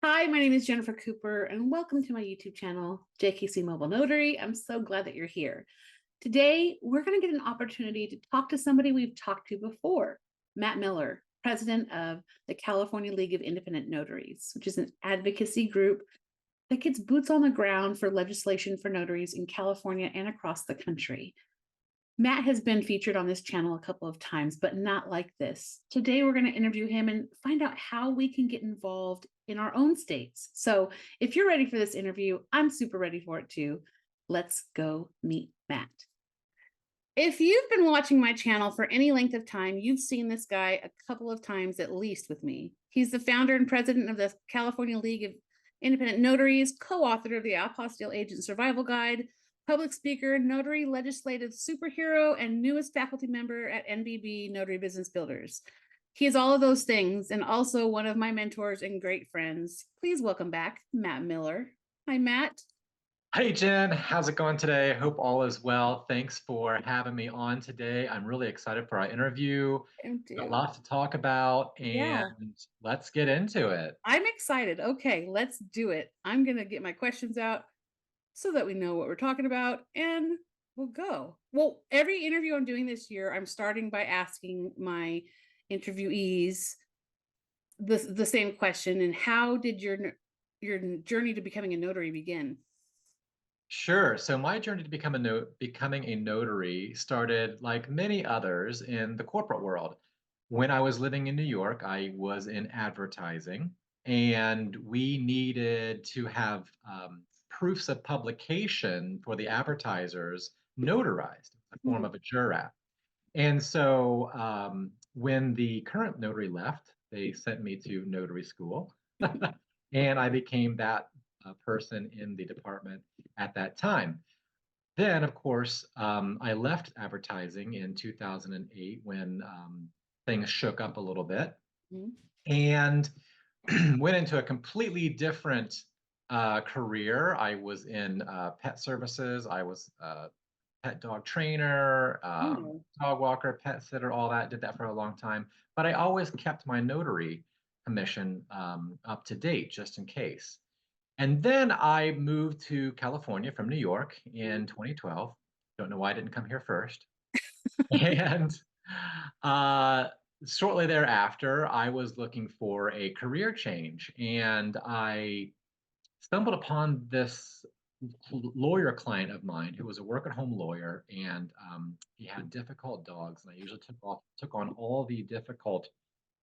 Hi, my name is Jennifer Cooper, and welcome to my YouTube channel, JKC Mobile Notary. I'm so glad that you're here. Today, we're going to get an opportunity to talk to somebody we've talked to before, Matt Miller, president of the California League of Independent Notaries, which is an advocacy group that gets boots on the ground for legislation for notaries in California and across the country. Matt has been featured on this channel a couple of times, but not like this. Today, we're going to interview him and find out how we can get involved in our own states. So if you're ready for this interview, I'm super ready for it too. Let's go meet Matt. If you've been watching my channel for any length of time, you've seen this guy a couple of times at least with me. He's the founder and president of the California League of Independent Notaries, co-author of the Apostille Agent Survival Guide, public speaker, notary legislative superhero, and newest faculty member at NBB Notary Business Builders. He is all of those things and also one of my mentors and great friends. Please welcome back Matt Miller. Hi, Matt. Hey, Jen, how's it going today? I hope all is well. Thanks for having me on today. I'm really excited for our interview. Got lots to talk about, and Yeah, let's get into it. I'm excited. Okay, let's do it. I'm going to get my questions out so that we know what we're talking about, and we'll go. Well, every interview I'm doing this year, I'm starting by asking my interviewees the same question. And how did your journey to becoming a notary begin? Sure. So my journey to becoming a notary started, like many others, in the corporate world. When I was living in New York, I was in advertising, and we needed to have proofs of publication for the advertisers notarized in the form Hmm. of a jurat. And so when the current notary left, they sent me to notary school, and I became that person in the department at that time. Then, of course, I left advertising in 2008 when things shook up a little bit Hmm. and went into a completely different career. I was in pet services. I was pet dog trainer, Oh, dog walker, pet sitter, all that. Did that for a long time. But I always kept my notary commission up to date just in case. And then I moved to California from New York in 2012. Don't know why I didn't come here first. And uh, shortly thereafter, I was looking for a career change. And I stumbled upon this lawyer client of mine who was a work at home lawyer, and he had difficult dogs. And I usually took on all the difficult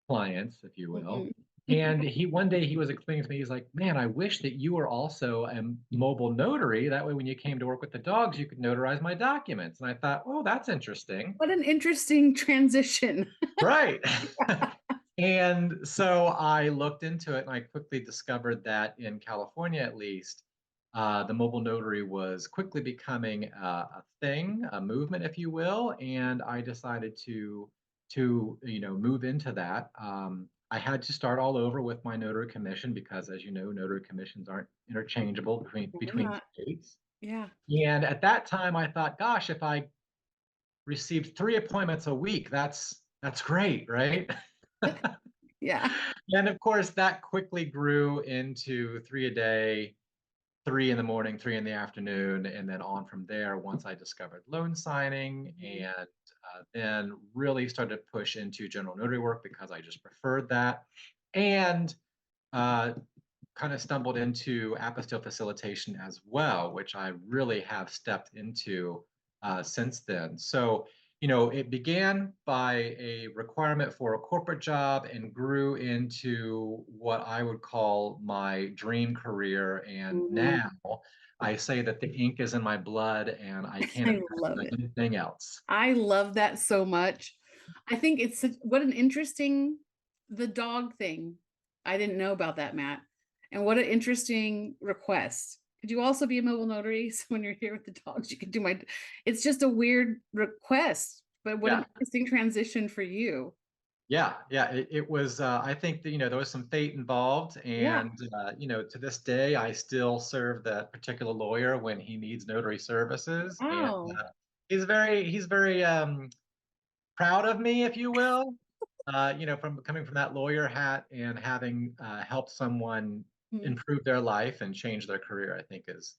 clients, if you will. mhm. And he one day he was explaining to me, he's like, "Man, I wish that you were also a mobile notary. That way, when you came to work with the dogs, you could notarize my documents." And I thought, "Oh, that's interesting." What an interesting transition. Right. And so I looked into it, and I quickly discovered that in California, at least, the mobile notary was quickly becoming a thing, a movement, if you will. And I decided to move into that. I had to start all over with my notary commission because, as you know, notary commissions aren't interchangeable They're between not. states. Yeah. And at that time, I thought, gosh, if I received 3 appointments a week, that's great, right? Yeah. And of course, that quickly grew into 3 a day, 3 in the morning, 3 in the afternoon, and then on from there once I discovered loan signing, Mhm. and then really started to push into general notary work because I just preferred that. And uh, kind of stumbled into apostille facilitation as well, which I really have stepped into since then. So, it began by a requirement for a corporate job and grew into what I would call my dream career. And Mhm. now I say that the ink is in my blood and I can't I love imagine it. anything else. I love that so much. I think it's what an interesting the dog thing. I didn't know about that, Matt. And what an interesting request. Could you also be a mobile notary? So when you're here with the dogs, you can do my it's just a weird request, but what an Yeah. interesting transition for you. Yeah, it was. I think that there was some fate involved, Yeah. and to this day, I still serve that particular lawyer when he needs notary services, and Wow. he's very proud of me, if you will. From coming from that lawyer hat and having helped someone Mhm. improve their life and change their career, I think is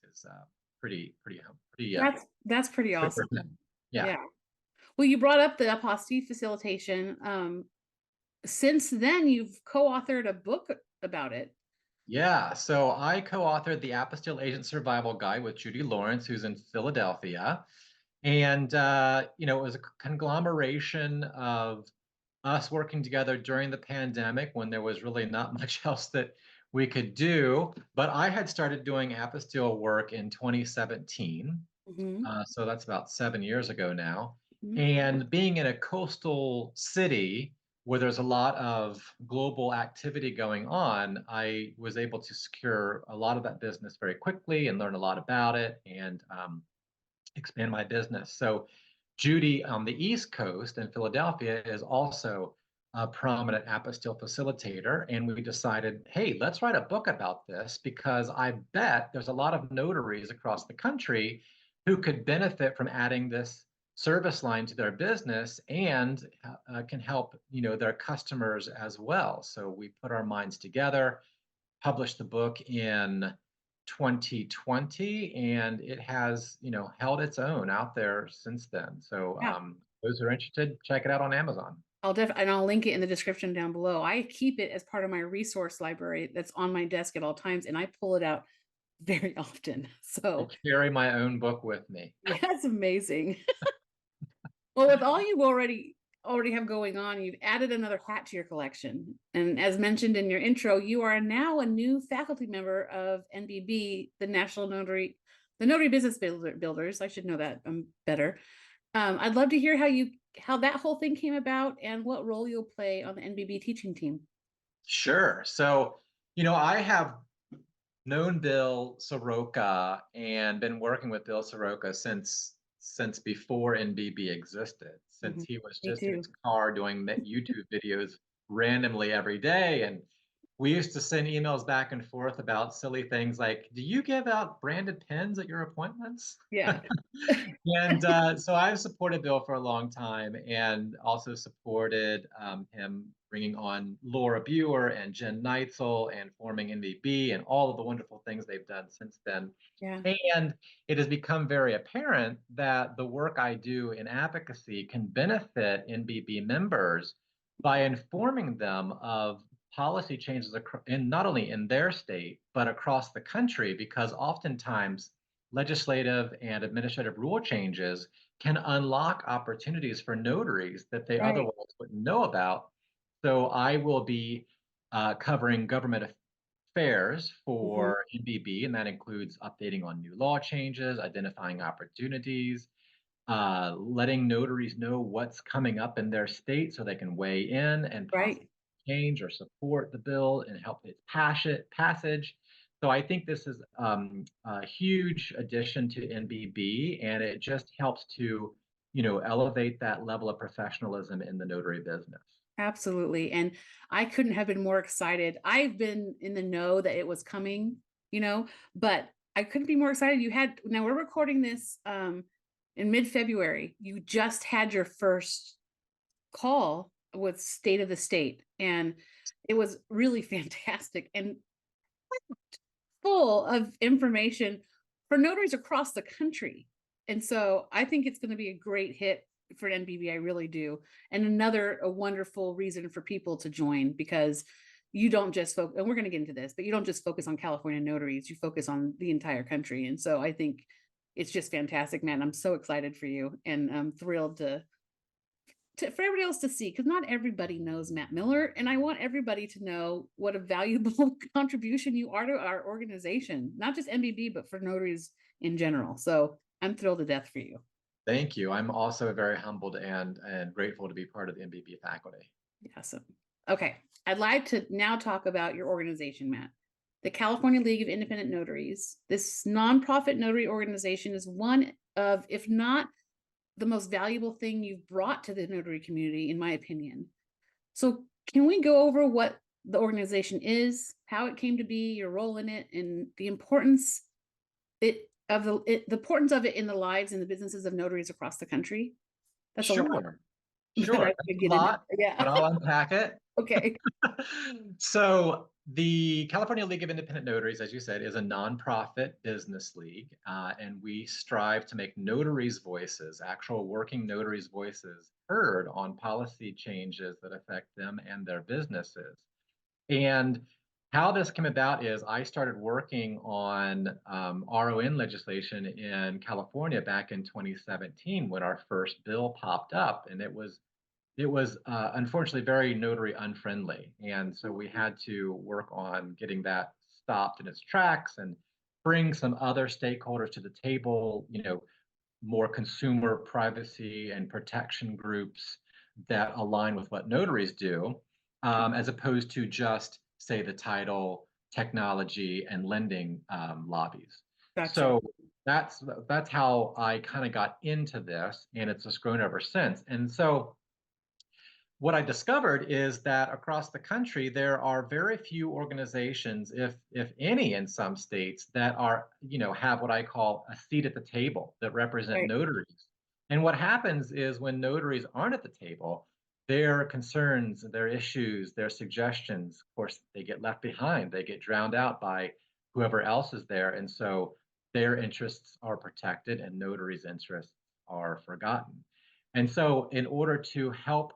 pretty That's pretty good for awesome. them. Yeah. Yeah. Well, you brought up the apostille facilitation. Since then, you've co-authored a book about it. Yeah, so I co-authored the Apostille Agent Survival Guide with Judy Lawrence, who's in Philadelphia. And it was a conglomeration of us working together during the pandemic when there was really not much else that we could do. But I had started doing apostille work in 2017. Mhm, So that's about 7 years ago now. mhm. And being in a coastal city where there's a lot of global activity going on, I was able to secure a lot of that business very quickly and learn a lot about it and expand my business. So Judy on the East Coast in Philadelphia is also a prominent apostille facilitator. And we decided, hey, let's write a book about this because I bet there's a lot of notaries across the country who could benefit from adding this service line to their business and can help their customers as well. So we put our minds together, published the book in 2020, and it has held its own out there since then. So Yeah. those who are interested, check it out on Amazon. And I'll link it in the description down below. I keep it as part of my resource library that's on my desk at all times, and I pull it out very often. I So carry my own book with me. yeah, it's amazing. Well, with all you already have going on, you've added another hat to your collection. And as mentioned in your intro, you are now a new faculty member of NBB, the Notary Business Builders. I should know that better. I'd love to hear how that whole thing came about and what role you'll play on the NBB teaching team. Sure. So, I have known Bill Soroka and been working with Bill Soroka since before NBB existed, since Mhm. he was Me just in his too. car doing YouTube videos randomly every day. And we used to send emails back and forth about silly things like, do you give out branded pens at your appointments? Yeah. And so I've supported Bill for a long time and also supported him bringing on Laura Buer and Jen Neitzel and forming NVB and all of the wonderful things they've done since then. Yeah. And it has become very apparent that the work I do in advocacy can benefit NBB members by informing them of policy changes in not only in their state, but across the country, because oftentimes legislative and administrative rule changes can unlock opportunities for notaries that they Right. otherwise wouldn't know about. So I will be covering government affairs Mhm. for NBB, and that includes updating on new law changes, identifying opportunities, letting notaries know what's coming up in their state so they can weigh in and possibly Right. change or support the bill and help its passage. So I think this is a huge addition to NBB, and it just helps to, elevate that level of professionalism in the notary business. Absolutely. And I couldn't have been more excited. I've been in the know that it was coming, but I couldn't be more excited. Now we're recording this in mid-February. You just had your first call with State of the State, and it was really fantastic and full of information for notaries across the country. And so I think it's going to be a great hit for an NBB. I really do. And a wonderful reason for people to join, because you don't just focus, and we're going to get into this, but you don't just focus on California notaries, you focus on the entire country. And so I think it's just fantastic, man. I'm so excited for you, and I'm thrilled for everybody else to see, because not everybody knows Matt Miller, and I want everybody to know what a valuable contribution you are to our organization, not just NBB, but for notaries in general. So I'm thrilled to death for you. Thank you. I'm also very humbled and grateful to be part of the NBB faculty. Awesome. Okay, I'd like to now talk about your organization, Matt. The California League of Independent Notaries. This nonprofit notary organization is one of, if not the most valuable thing you've brought to the notary community, in my opinion. So can we go over what the organization is, how it came to be, your role in it, and the importance the importance of it in the lives and the businesses of notaries across the country? That's a lot, Sure, but sure. I That's could a get into. lot, but Yeah. I'll unpack it. Okay. So The California League of Independent Notaries, as you said, is a nonprofit business league, and we strive to make notaries' voices, actual working notaries' voices, heard on policy changes that affect them and their businesses. And how this came about is I started working on RON legislation in California back in 2017 when our first bill popped up, and it was unfortunately very notary unfriendly, and so we had to work on getting that stopped in its tracks and bring some other stakeholders to the table. More consumer privacy and protection groups that align with what notaries do, as opposed to just say the title, technology, and lending lobbies. Gotcha. So that's how I kind of got into this, and it's just grown ever since. And so what I discovered is that across the country, there are very few organizations, if any, in some states that have what I call a seat at the table that represent Right. notaries. And what happens is when notaries aren't at the table, their concerns, their issues, their suggestions, of course, they get left behind. They get drowned out by whoever else is there. And so their interests are protected and notaries' interests are forgotten. And so, in order to help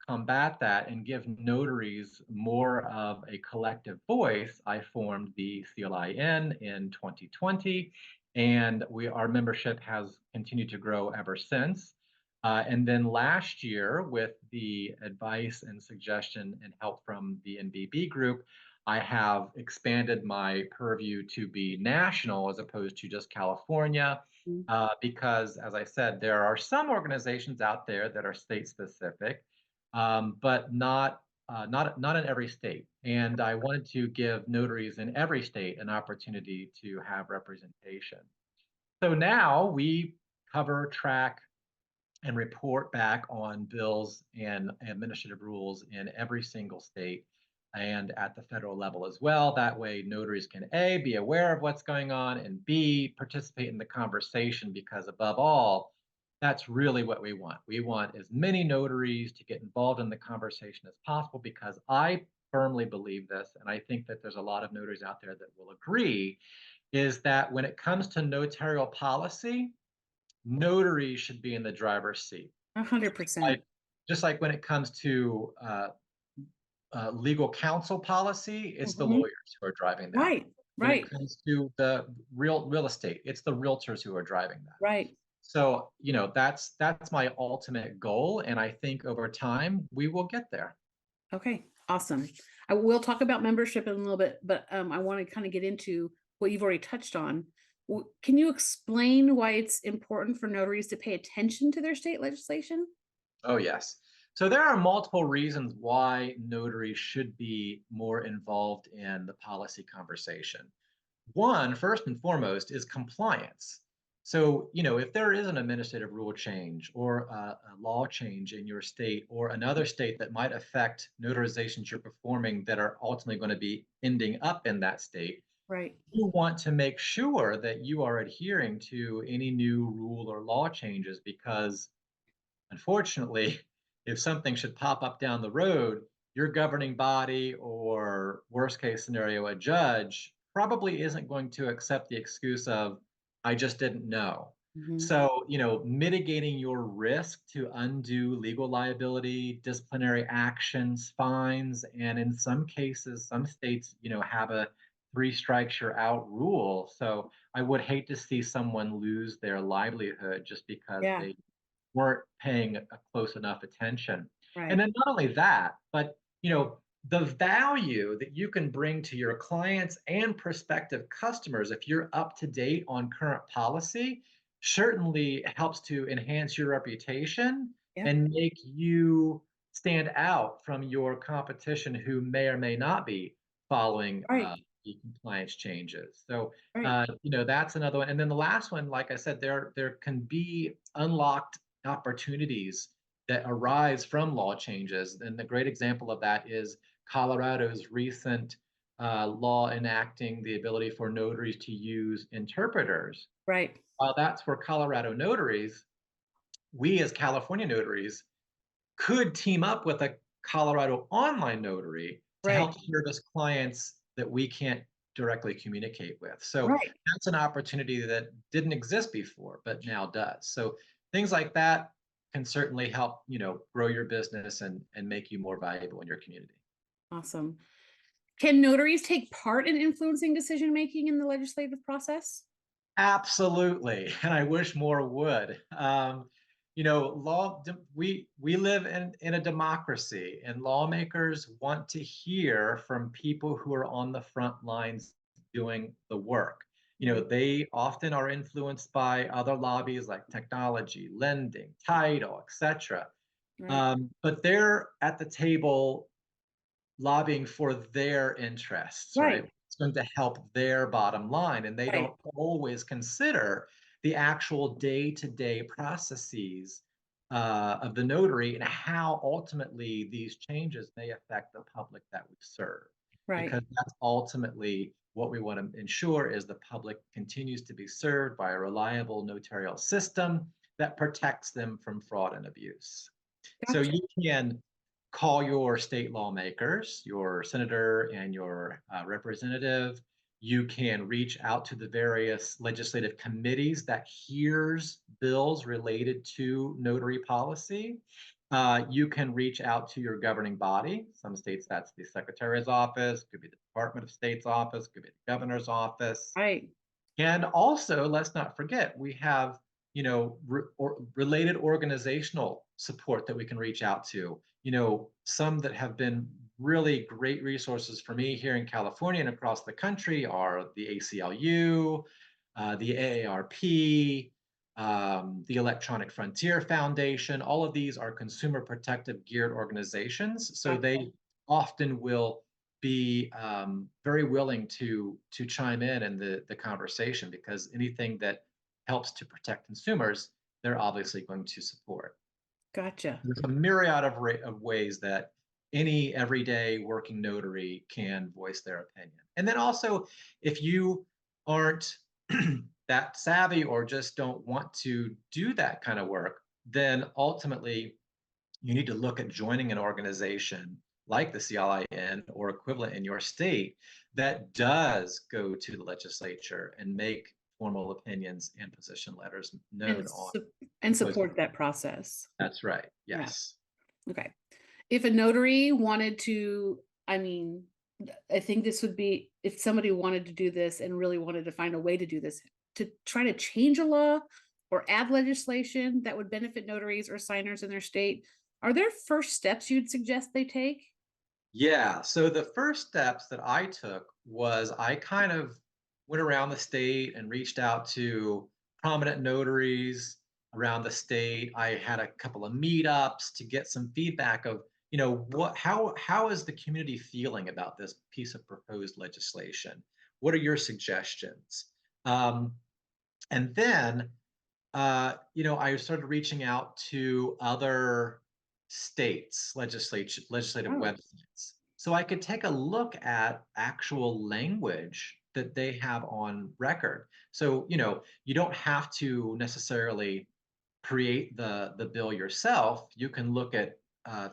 combat that and give notaries more of a collective voice, I formed the CLIN in 2020, and our membership has continued to grow ever since. And then last year, with the advice and suggestion and help from the NBB group, I have expanded my purview to be national as opposed to just California, Mm. because, as I said, there are some organizations out there that are state specific, but not in every state. And I wanted to give notaries in every state an opportunity to have representation. So now we cover, track, and report back on bills and administrative rules in every single state and at the federal level as well. That way, notaries can A, be aware of what's going on, and B, participate in the conversation, because above all, that's really what we want. We want as many notaries to get involved in the conversation as possible, because I firmly believe this, and I think that there's a lot of notaries out there that will agree, is that when it comes to notarial policy, notaries should be in the driver's seat. Like 100%. just like when it comes to legal counsel policy, it's the Mhm. lawyers who are driving that. Right. When it Right. comes to the real estate, it's the realtors who are driving that. Right. So, that's my ultimate goal, and I think over time we will get there. Okay, awesome. I will talk about membership in a little bit, but I want to kind of get into what you've already touched on. Can you explain why it's important for notaries to pay attention to their state legislation? Oh, yes. So there are multiple reasons why notaries should be more involved in the policy conversation. One, first and foremost, is compliance. So, if there is an administrative rule change or a law change in your state or another state that might affect notarizations you're performing that are ultimately going to be ending up in that state, Right. you want to make sure that you are adhering to any new rule or law changes, because unfortunately, if something should pop up down the road, your governing body, or worst case scenario, a judge, probably isn't going to accept the excuse of, I just didn't know. Mhm. So, mitigating your risk to undue legal liability, disciplinary actions, fines, and in some cases, some states, have a three strikes you're out rule. So I would hate to see someone lose their livelihood just because Yeah. they weren't paying a close enough attention. And Right. then not only that, but the value that you can bring to your clients and prospective customers if you're up to date on current policy certainly helps to enhance your reputation Yeah. and make you stand out from your competition who may or may not be following Right. the compliance changes. So Right. that's another one. And then the last one, like I said, there can be unlocked opportunities that arise from law changes. And the great example of that is Colorado's recent law enacting the ability for notaries to use interpreters. Right. While that's for Colorado notaries, we as California notaries could team up with a Colorado online notary to Right. help service clients that we can't directly communicate with. So Right. that's an opportunity that didn't exist before, but now does. So things like that can certainly help, grow your business and make you more valuable in your community. Awesome. Can notaries take part in influencing decision making in the legislative process? Absolutely, and I wish more would. We live in a democracy, and lawmakers want to hear from people who are on the front lines doing the work. Mhm. They often are influenced by other lobbies like technology, lending, title, etc. Right. But they're at the table lobbying for their interests, right? Right. It's going to help their bottom line, and they Right. don't always consider the actual day-to-day processes of the notary and how ultimately these changes may affect the public that we serve. Right. Because that's ultimately what we want to ensure is the public continues to be served by a reliable notarial system that protects them from fraud and abuse. So Gotcha. you can call your state lawmakers, your senator and your representative. You can reach out to the various legislative committees that hears bills related to notary policy. You can reach out to your governing body. Some states that's the Secretary's office, could be the Department of State's office, could be the governor's office. Right. And also, let's not forget, we have, related organizational support that we can reach out to. Some that have been really great resources for me here in California and across the country are the ACLU, the AARP, the Electronic Frontier Foundation. All of these are consumer protective geared organizations. So Gotcha. they often will be very willing to chime in the conversation because anything that helps to protect consumers, they're obviously going to support. Gotcha. There's a myriad of ways that any everyday working notary can voice their opinion. And then also, if you aren't that savvy or just don't want to do that kind of work, then ultimately you need to look at joining an organization like the CLIN or equivalent in your state that does go to the legislature and make formal opinions and position letters known And on and proposed. support that process. That's right. Yeah. Yes. Okay. If a notary wanted to, I mean, I think this would be if somebody wanted to do this and really wanted to find a way to do this, to try to change a law or add legislation that would benefit notaries or signers in their state. Are there first steps you'd suggest they take? Yeah. So the first steps that I took was I kind of went around the state and reached out to prominent notaries around the state. I had a couple of meetups to get some feedback of, how is the community feeling about this piece of proposed legislation? What are your suggestions? Um, and then I started reaching out to other states, legislative Oh, websites, so I could take a look at actual language that they have on record. So, you don't have to necessarily create the bill yourself. You can look at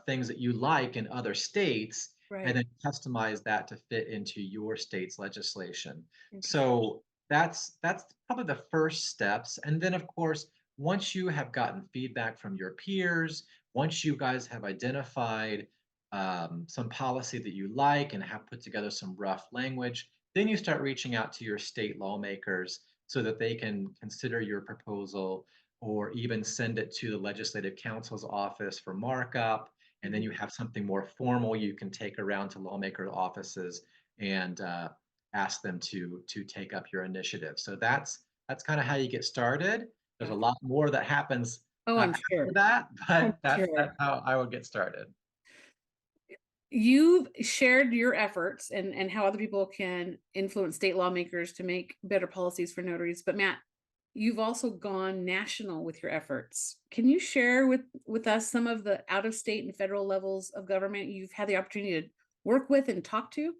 things that you like in other states and right. then customize that to fit into your state's legislation. Interesting. So that's probably the first steps. And then, of course, once you have gotten feedback from your peers, once you guys have identified some policy that you like and have put together some rough language, then you start reaching out to your state lawmakers so that they can consider your proposal or even send it to the legislative counsel's office for markup. And then Mhm. you have something more formal you can take around to lawmaker offices and ask them to take up your initiative. So that's kind of how you get started. There's a Gotcha. lot more that happens Oh, I'm after sure. that, I'm but that's sure. how I would get started. You've shared your efforts and how other people can influence state lawmakers to make better policies for notaries. But Matt, you've also gone national with your efforts. Can you share with us some of the out of state and federal levels of government you've had the opportunity to work with and talk to?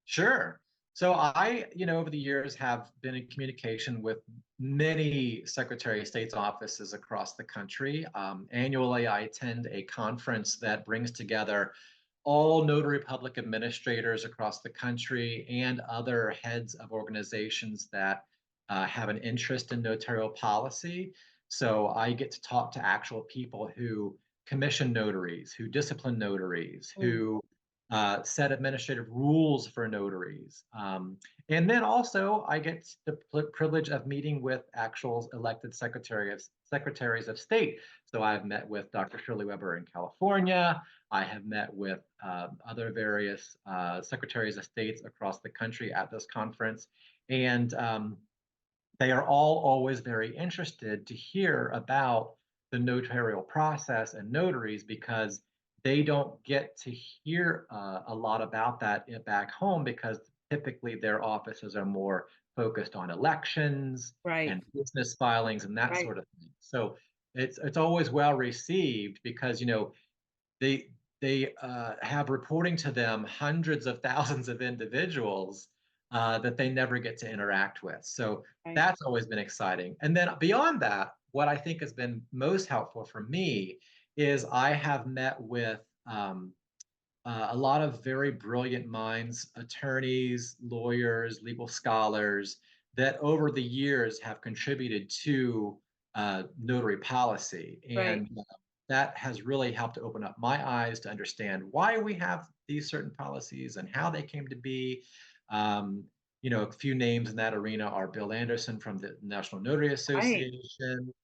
Sure. So I, over the years have been in communication with many Secretary of State's offices across the country. Annually, I attend a conference that brings together all notary public administrators across the country and other heads of organizations that have an interest in notarial policy. So I get to talk to actual people who commission notaries, who discipline notaries, Mm. who set administrative rules for notaries. And then also, I get the privilege of meeting with actual elected secretaries of state. So I've met with Dr. Shirley Weber in California. I have met with other various secretaries of states across the country at this conference. And they are all always very interested to hear about the notarial process and notaries because they don't get to hear a lot about that back home because typically their offices are more focused on elections Right, and business filings and that right, sort of thing. So it's always well received because they have reporting to them hundreds of thousands of individuals that they never get to interact with. So right, that's always been exciting. And then beyond that, what I think has been most helpful for me is I have met with a lot of very brilliant minds, attorneys, lawyers, legal scholars that over the years have contributed to notary policy. right, And that has really helped to open up my eyes to understand why we have these certain policies and how they came to be. Um, a few names in that arena are Bill Anderson from the National Notary right. Association,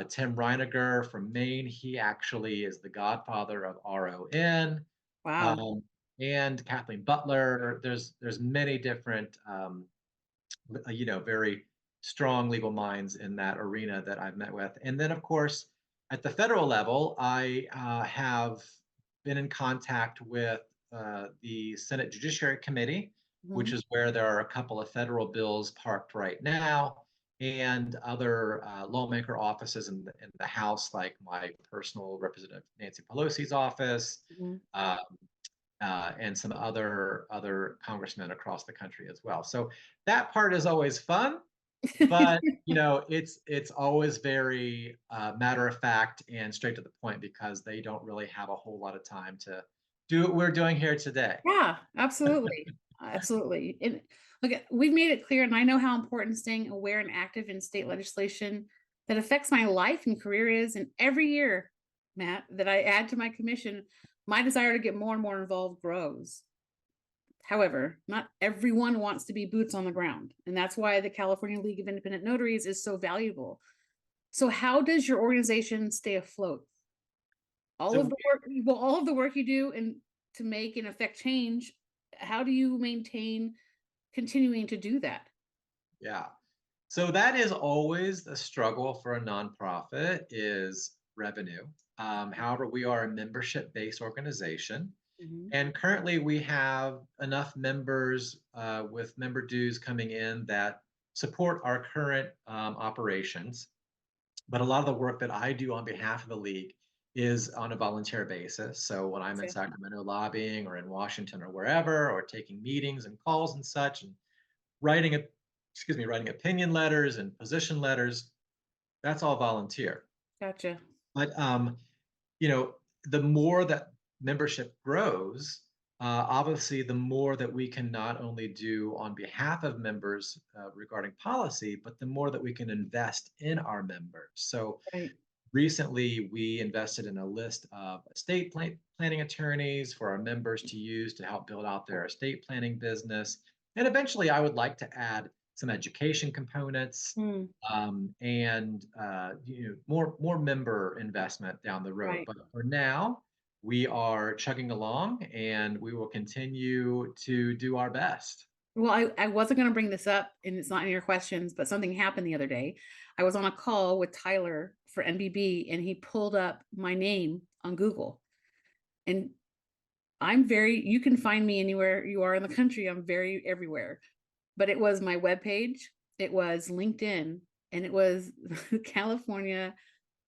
Tim Reiniger from Maine. He actually is the godfather of RON, Wow. um, and Kathleen Butler. There's many different very strong legal minds in that arena that I've met with. And then, of course, at the federal level, I have been in contact with the Senate Judiciary Committee, which Mhm. is where there are a couple of federal bills parked right now, and other lawmaker offices in the House, like my personal representative Nancy Pelosi's office, Mhm. um, and some other congressmen across the country as well. So that part is always fun, but it's always very matter of fact and straight to the point because they don't really have a whole lot of time to do what we're doing here today. Yeah, absolutely. Absolutely. And look, we've made it clear, and I know how important staying aware and active in state legislation that affects my life and career is. And every year, Matt, that I add to my commission, my desire to get more and more involved grows. However, not everyone wants to be boots on the ground. And that's why the California League of Independent Notaries is so valuable. So, how does your organization stay afloat? All of So the work, well, all of the work you do and to make and affect change, how do you maintain continuing to do that? yeah, so that is always the struggle for a nonprofit is revenue. However, we are a membership-based organization. Mhm. And currently, we have enough members with member dues coming in that support our current operations. But a lot of the work that I do on behalf of the league is on a volunteer basis. So when I'm in Okay. Sacramento lobbying or in Washington or wherever, or taking meetings and calls and such, and writing a, writing opinion letters and position letters, that's all volunteer. Gotcha. But you know, the more that membership grows, obviously, the more that we can not only do on behalf of members regarding policy, but the more that we can invest in our members. So Right. recently, we invested in a list of planning attorneys for our members to use to help build out their estate planning business. And eventually, I would like to add some education components Mm, and more member investment down the road. right. But for now, we are chugging along, and we will continue to do our best. Well, I wasn't going to bring this up, and it's not in your questions, but something happened the other day. I was on a call with Tyler for NBB, and he pulled up my name on Google. And you can find me anywhere you are in the country. I'm very everywhere. But it was my webpage, it was LinkedIn, and it was California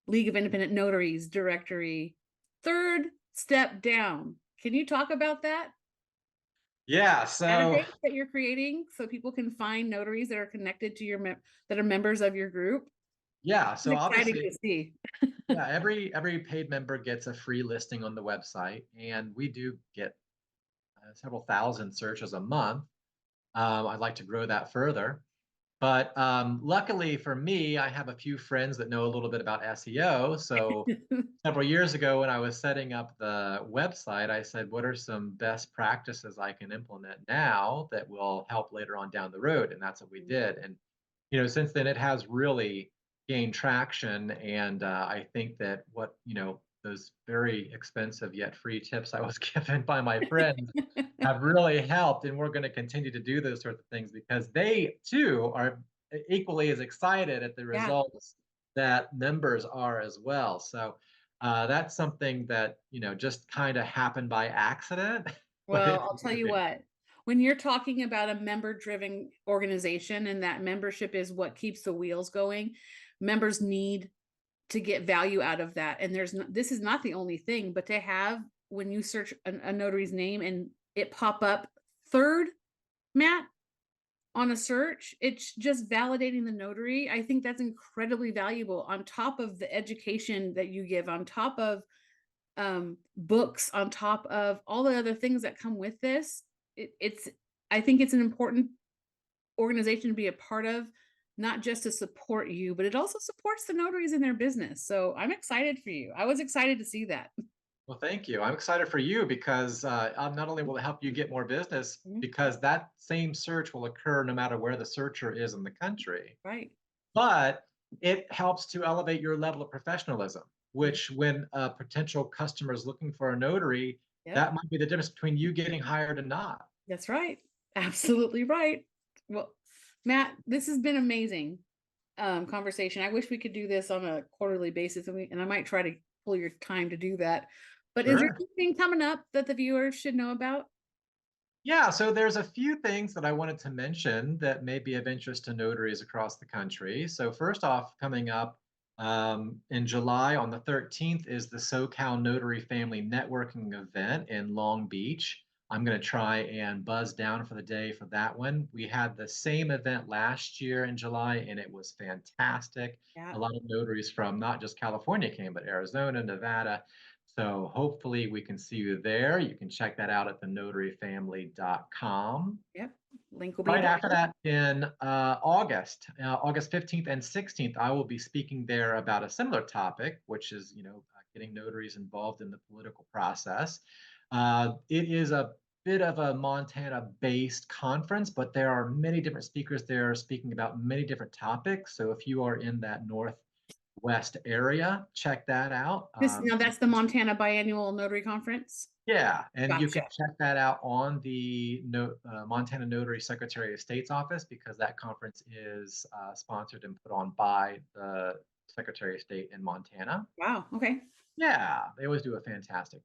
League of Independent Notaries directory, third step down. Can you talk about that? Yeah. So Database that you're creating so people can find notaries that are connected to that are members of your group? Yeah, so It's exciting obviously, to see. yeah, every paid member gets a free listing on the website, and we do get several thousand searches a month. I'd like to grow that further. But luckily for me, I have a few friends that know a little bit about SEO. So several years ago, when I was setting up the website, I said, what are some best practices I can implement now that will help later on down the road? And that's what we did. And since then, it has really gained traction. And I think that those very expensive yet free tips I was given by my friends have really helped, and we're going to continue to do those sorts of things because they too are equally as excited at the Yeah. results that members are as well. So that's something that just kind of happened by accident, but Well, it's I'll tell you working. what, when you're talking about a member-driven organization and that membership is what keeps the wheels going, members need to get value out of that. And this is not the only thing, but to have when you search a notary's name and it pop up third, Matt, on a search, it's just validating the notary. I think that's incredibly valuable on top of the education that you give, on top of books, on top of all the other things that come with this. It's I think it's an important organization to be a part of, not just to support you, but it also supports the notaries in their business. So I'm excited for you. I was excited to see that. Well, thank you. I'm excited for you because not only will it help you get more business, Mhm. because that same search will occur no matter where the searcher is in the country, Right. but it helps to elevate your level of professionalism, Mhm. which when a potential customer is looking for a notary, Yep. that might be the difference between you getting hired and not. That's right. Absolutely right. Well, Matt, this has been amazing conversation. I wish we could do this on a quarterly basis, and I might try to pull your time to do that. But is there Sure. anything coming up that the viewers should know about? Yeah, so there's a few things that I wanted to mention that may be of interest to notaries across the country. So first off, coming up in July on the 13th is the SoCal Notary Family Networking event in Long Beach. I'm going to try and buzz down for the day for that one. We had the same event last year in July, and it was fantastic. Yeah. A lot of notaries from not just California came, but Arizona, Nevada. So hopefully we can see you there. You can check that out at thenotaryfamily.com. Yep. Link will be Right after below. that, in August 15th and 16th, I will be speaking there about a similar topic, which is, getting notaries involved in the political process. It is a bit of a Montana-based conference, but there are many different speakers there speaking about many different topics. So if you are in that Northwest area, check that out. That's the Montana BiAnnual Notary Conference. Yeah, and you Gotcha. can check that out on the Montana Notary Secretary of State's office because that conference is sponsored and put on by the Secretary of State in Montana. Wow. Okay. Yeah, they always do a fantastic.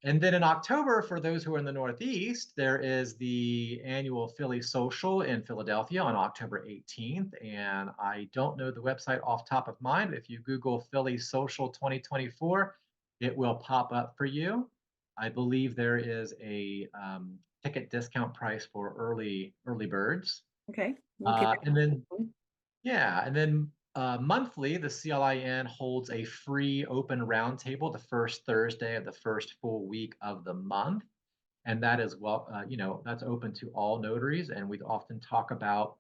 And then in October, for those who are in the Northeast, there is the annual Philly Social in Philadelphia on October 18th. And I don't know the website off top of mind. If you Google Philly Social 2024, it will pop up for you. I believe there is a ticket discount price for early birds. Okay. We'll get Uh, and then that. yeah, and then monthly, the CLIN holds a free open roundtable the first Thursday of the first full week of the month, and that is that's open to all notaries, and we often talk about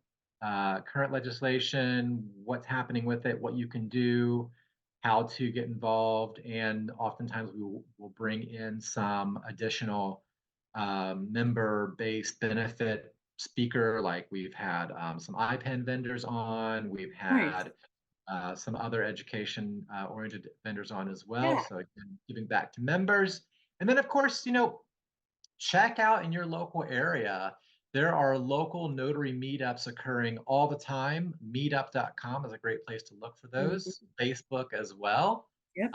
current legislation, what's happening with it, what you can do, how to get involved, and oftentimes will bring in some additional member-based benefit speaker, like we've had some iPen vendors on, we've Nice. had some other education oriented vendors on as well. Yeah. So again, giving back to members. And then of course, check out in your local area. There are local notary meetups occurring all the time. Meetup.com is a great place to look for Mhm. those. Facebook as well. Yep.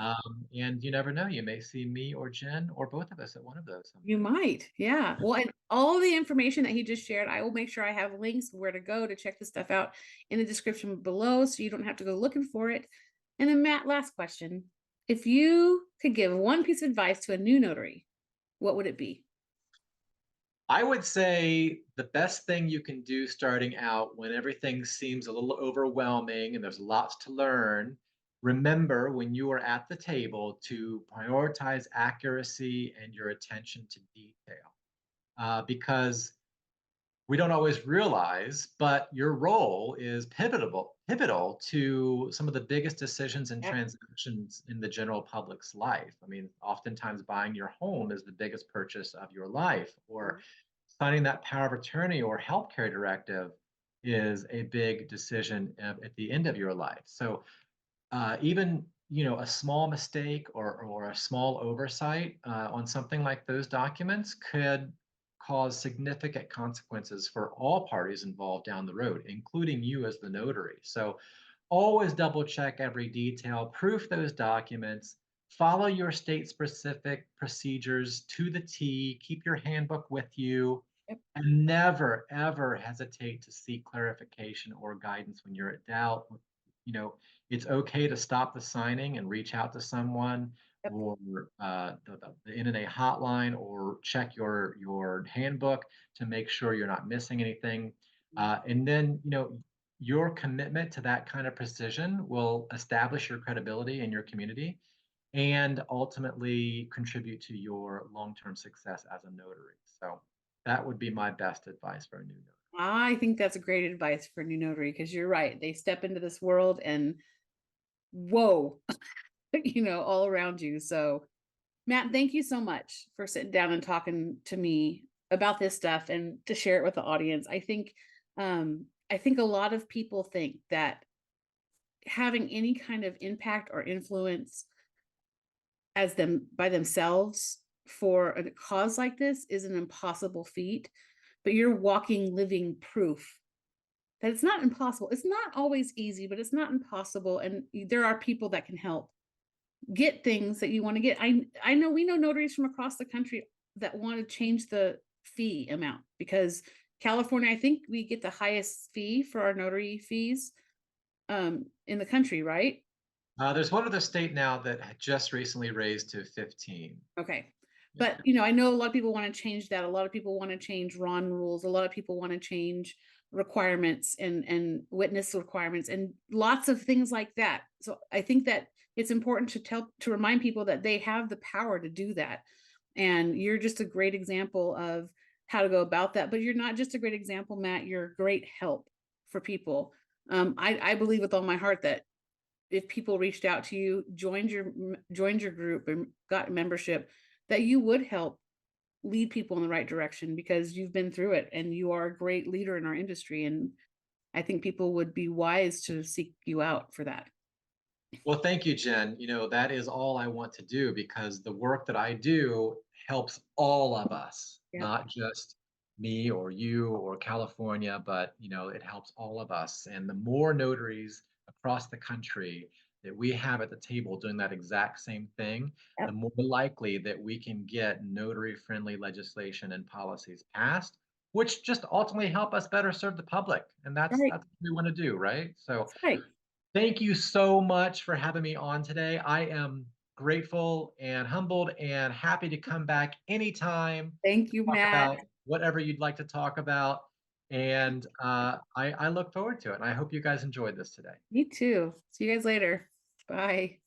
And you never know, you may see me or Jen or both of us at one of those You someday. might. Yeah. Well, and all the information that he just shared, I will make sure I have links where to go to check the stuff out in the description below so you don't have to go looking for it. And then, Matt, last question. If you could give one piece of advice to a new notary, what would it be? I would say the best thing you can do starting out when everything seems a little overwhelming and there's lots to learn, remember when you are at the table to prioritize accuracy and your attention to detail. Because we don't always realize, but your role is pivotal to some of the biggest decisions and Yep. transactions in the general public's life. I mean, oftentimes buying your home is the biggest purchase of your life, or signing that power of attorney or healthcare directive is a big decision at the end of your life. So even a small mistake or a small oversight on something like those documents could cause significant consequences for all parties involved down the road, including you as the notary. So always double check every detail, proof those documents, follow your state specific procedures to the T, keep your handbook with you, Yep. and never ever hesitate to seek clarification or guidance when you're at doubt. you know it's okay to stop the signing and reach out to someone, Yep. or the NNA hotline, or check your handbook to make sure you're not missing anything. And then, your commitment to that kind of precision will establish your credibility in your community and ultimately contribute to your long-term success as a notary. So that would be my best advice for a new notary. I think that's a great advice for a new notary because you're right. They step into this world and whoa, all around you. So, Matt, thank you so much for sitting down and talking to me about this stuff and to share it with the audience. I think a lot of people think that having any kind of impact or influence as them by themselves for a cause like this is an impossible feat, but you're walking living proof that it's not impossible. It's not always easy, but it's not impossible. And there are people that can help get things that you want to get. I know we know notaries from across the country that want to change the fee amount because California, I think we get the highest fee for our notary fees in the country, right? There's one other state now that had just recently raised to 15. Okay. Yeah. But I know a lot of people want to change that. A lot of people want to change RON rules. A lot of people want to change requirements and witness requirements and lots of things like that. So I think that it's important to remind people that they have the power to do that. And you're just a great example of how to go about that. But you're not just a great example, Matt. You're a great help for people. I believe with all my heart that if people reached out to you, joined your group and got membership, that you would help lead people in the right direction because you've been through it and you are a great leader in our industry. And I think people would be wise to seek you out for that. Well, thank you, Jen. That is all I want to do because the work that I do helps all of us, Yep. not just me or you or California, but it helps all of us. And the more notaries across the country that we have at the table doing that exact same thing, the Yep. more likely that we can get notary-friendly legislation and policies passed, which just ultimately help us better serve the public. And that's Right. that's what we want to do, right? So That's right. thank you so much for having me on today. I am grateful and humbled and happy to come back anytime Thank to you, talk Matt. about whatever you'd like to talk about. And I look forward to it. And I hope you guys enjoyed this today. Me too. See you guys later. Bye.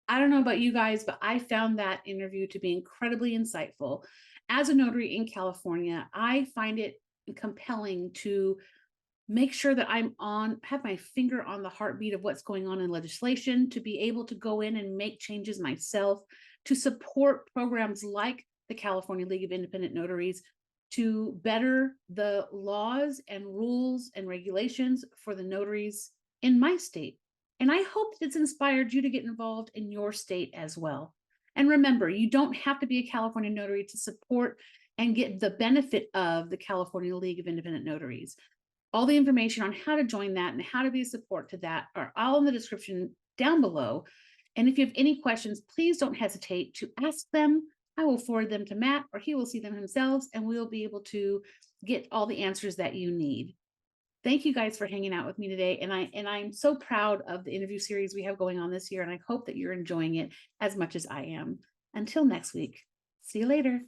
I don't know about you guys, but I found that interview to be incredibly insightful. As a notary in California, I find it compelling to make sure that have my finger on the heartbeat of what's going on in legislation, to be able to go in and make changes myself, to support programs like the California League of Independent Notaries to better the laws and rules and regulations for the notaries in my state. And I hope that it's inspired you to get involved in your state as well. And remember, you don't have to be a California notary to support and get the benefit of the California League of Independent Notaries. All the information on how to join that and how to be a support to that are all in the description down below. And if you have any questions, please don't hesitate to ask them. I will forward them to Matt or he will see them himself and we'll be able to get all the answers that you need. Thank you guys for hanging out with me today. And I'm so proud of the interview series we have going on this year. And I hope that you're enjoying it as much as I am. Until next week, see you later.